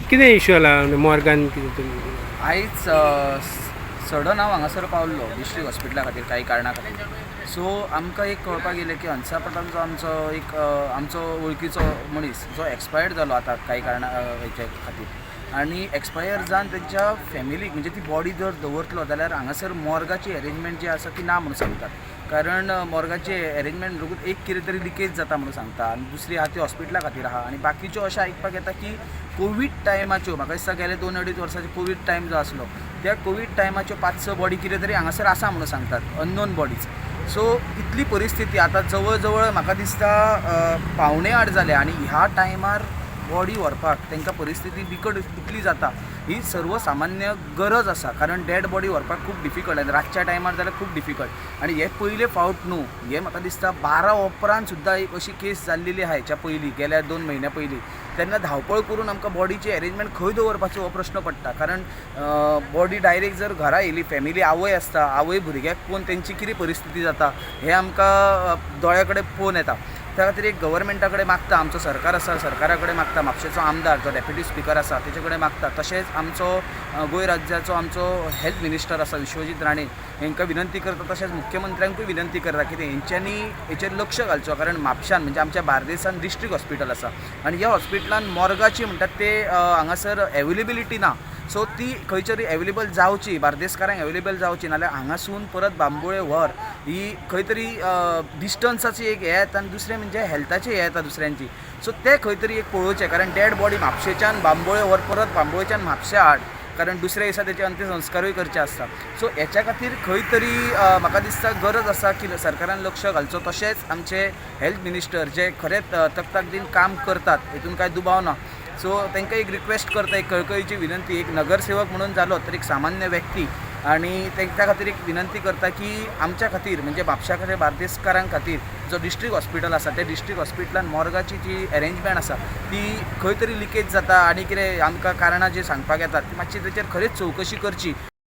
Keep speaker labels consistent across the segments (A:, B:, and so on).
A: कितें इश्यू जाला मॉर्गान कितें
B: आयज सडन हांव हांगासर पावल्लो डिस्ट्रिक्ट हॉस्पिटला खातीर काही कारणा खातीर. सो आमकां एक कळपाक येयलें की हंसा प्रतापचो आमचो वळखीचो मनीस जो एक्सपायर्ड जालो आतां काही कारणा हेचे खातीर आनी एक्सपायर जावन तेंच्या फॅमिलीक म्हणजे ती बॉडी जर दवरतलो जाल्यार हांगासर मॉर्गाची अरेंजमेंट जी आसा ती ना म्हणून सांगतात. कारण मॉर्गाची अरेंजमेंट लोकूच एक कितें तरी लिकेज जाता म्हणून सांगता आनी दुसरी आहा ती हॉस्पिटला खातीर आहा आनी बाकीच्यो अशें आयकपाक येता की कोवीड टायमाच्यो म्हाका दिसता गेले 2-2.5 वर्सांचो कोवीड टायम जो आसलो त्या कोवीड टायमाच्यो 5-6 बॉडी कितें तरी हांगासर आसा म्हणून सांगतात अननोन बॉडीज. सो इतली परिस्थिती आतां जवळ जवळ म्हाका दिसता 7:45 जाले आनी ह्या टायमार बॉडी व्हरपाक तांकां परिस्थिती बिकट इतली जाता ही सर्वसामान्य गरज आसा. कारण डेड बॉडी व्हरपाक खूब डिफिकल्ट आनी रातच्या टायमार जाल्यार खूब डिफिकल्ट आनी हे पयले फावट न्हू हे म्हाका दिसता 12 उपरांत सुद्दां एक अशी केस जाल्लेली आहा हेच्या पयलीं गेल्या 2 म्हयन्या पयलीं. तेन्ना धांवपळ करून आमकां बॉडीची अरेंजमेंट खंय दवरपाचो हो प्रश्न पडटा. कारण बॉडी डायरेक्ट जर घरा येयली फॅमिली आवय आसता आवय भुरग्याक पळोवन तेंची कितें परिस्थिती जाता हें आमकां दोळ्या कडेन पळोवन येता. त्या खातीर एक गव्हर्मेंटा कडेन मागता आमचो सरकार आसा सरकारा कडेन मागता म्हापशेचो आमदार जो डेप्युटी स्पिकर आसा तेचे कडेन मागता. तशेंच आमचो गोंय राज्याचो आमचो हेल्थ मिनिस्टर आसा विश्वजीत राणे हांकां विनंती करता. तशेंच मुख्यमंत्र्यांकूय विनंती करता की हेंच्यांनी हेचेर लक्ष घालचो. कारण म्हापशान म्हणजे आमच्या बार्देसान डिस्ट्रिक्ट हॉस्पिटल आसा आनी ह्या हॉस्पिटलान मॉर्गाची म्हणटात ते हांगासर अवेलेबिलिटी ना. सो ती खंयतरी अवेलेबल जावची बार्देसकारांक अवेलेबल जावची नाल्यार हांगासून परत बांबोळे व्हर ही खंय तरी डिस्टन्साची एक हे येता आनी दुसरें म्हणजे हेल्थाची हे येता दुसऱ्यांची. सो ते खंय तरी एक पळोवचें. कारण डेड बॉडी म्हापशेच्यान बांबोळे व्हर परत बांबोळेच्यान म्हापशा हाड कारण दुसऱ्या दिसा तेचे अंत्यसंस्कारूय करचे आसता. सो हेच्या खातीर खंय तरी म्हाका दिसता गरज आसा की सरकारान लक्ष घालचो. तशेंच आमचे हेल्थ मिनिस्टर जे खरेंच तकताक दिन काम करतात हेतून कांय दुबाव ना. सो तांकां एक रिक्वेस्ट करता एक कळकळीची विनंती एक नगरसेवक म्हणून जालो तर एक सामान्य व्यक्ती आनी त्या खातीर एक विनंती करता की आमच्या खातीर म्हणजे म्हापशा खातीर बार्देसकारांक खातीर जो डिस्ट्रिक्ट हॉस्पिटल आसा त्या डिस्ट्रिक्ट हॉस्पिटलान मॉर्गाची जी अरेंजमेंट आसा ती खंय तरी लिकेज जाता आनी कितें आमकां कारणां जी सांगपाक येतात ती मातशी तेचेर खरेंच चवकशी करची.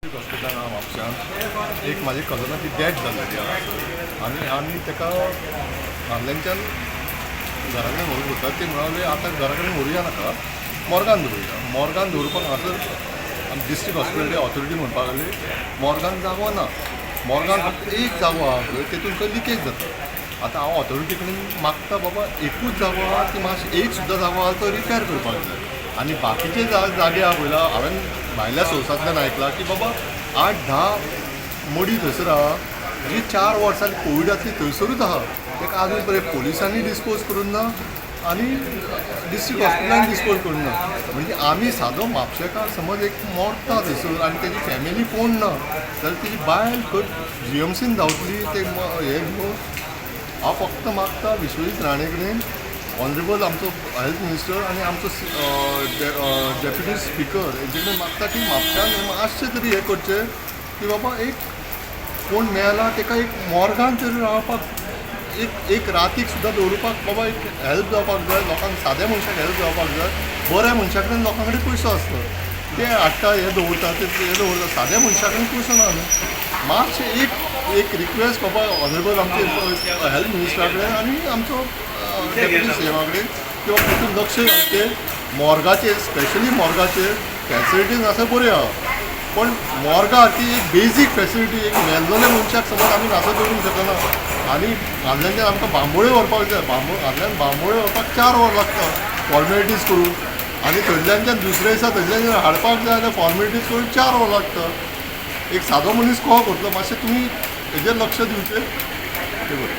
C: हॉस्पिटलान हांव म्हापशान एक म्हाजी कजनाची डॅथ जाल्ली आसा आनी ताका हांगल्याच्यान घरा कडेन व्हरून वतात ते म्हणाले आतां घरा कडेन व्हरुया नाका मॉर्गान दवरुपाक हांगासर आमी डिस्ट्रिक्ट हॉस्पिटल ऑथॉरिटी म्हणपाक लागली मॉर्गान जागो ना मॉर्गान फक्त एक जागो आहा पळय तेतून खंय लिकेज जाता. आतां हांव ऑथॉरिटी कडेन मागता बाबा एकूच जागो आहा ती मातशी एक सुद्दां जागो आहा तो रिपेर करपाक जाय आनी बाकीचे जागे आहा पळयला हांवें भायल्या सोर्सांतल्यान आयकलां की बाबा 8-10 मडी थंयसर आहा जी 4 वर्सांनी कोविडांतली थंयसरूच आहा ताका आजून पर्यंत पोलिसांनी डिस्पोज करून ना आनी डिस्ट्रिक्ट हॉस्पिटलान डिस्पोज करून ना. म्हणजे आमी सादो म्हापशेकार समज एक मरता थंयसर आनी तेजी फॅमिली कोण ना जाल्यार तेजी बायल खंय GMCन धांवतली ते हे घेवन हांव फक्त मागता विश्वजीत राणे कडेन ऑनरेबल आमचो हेल्थ मिनिस्टर आनी आमचो डेप्युटी स्पिकर हेजे कडेन मागता की म्हापशान मातशें तरी हें करचें की बाबा एक कोण मेला ताका एक मॉर्गान तरी रावपाक एक रातीक सुद्दां दवरुपाक बाबा एक हेल्प जावपाक जाय लोकांक साद्या मनशाक हेल्प जावपाक जाय. बऱ्या मनशा कडेन लोकां कडेन पयसो आसता ते हाडटा हे दवरता साद्या मनशा कडेन पयसो ना न्हू. मातशें एक रिक्वेस्ट बाबा ऑनरेबल आमचे हेल्थ मिनिस्टरा कडेन आनी आमचो डेप्युटी सीएमा कडेन की बाबा तितून लक्ष घालचें मॉर्गाचेर स्पेशली मॉर्गाचेर फॅसिलिटीज आसा बऱ्यो आहा पण मॉर्गा ती एक बेजीक फॅसिलिटी एक मेल्लोल्या मनशाक समज आमी नासो दवरूंक शकना आनी हांगल्याच्यान आमकां बांबोळे व्हरपाक जाय हांगल्यान बांबोळे व्हरपाक 4 वर लागता फॉर्मेलिटीज करून आनी थंयच्यान दुसऱ्या दिसा थंयच्यान हाडपाक जाय जाल्यार फॉर्मेलिटीज करून 4 वर लागता. एक सादो मनीस कहो करतलो मातशें तुमी हेजेर लक्ष दिवचें ते बरें.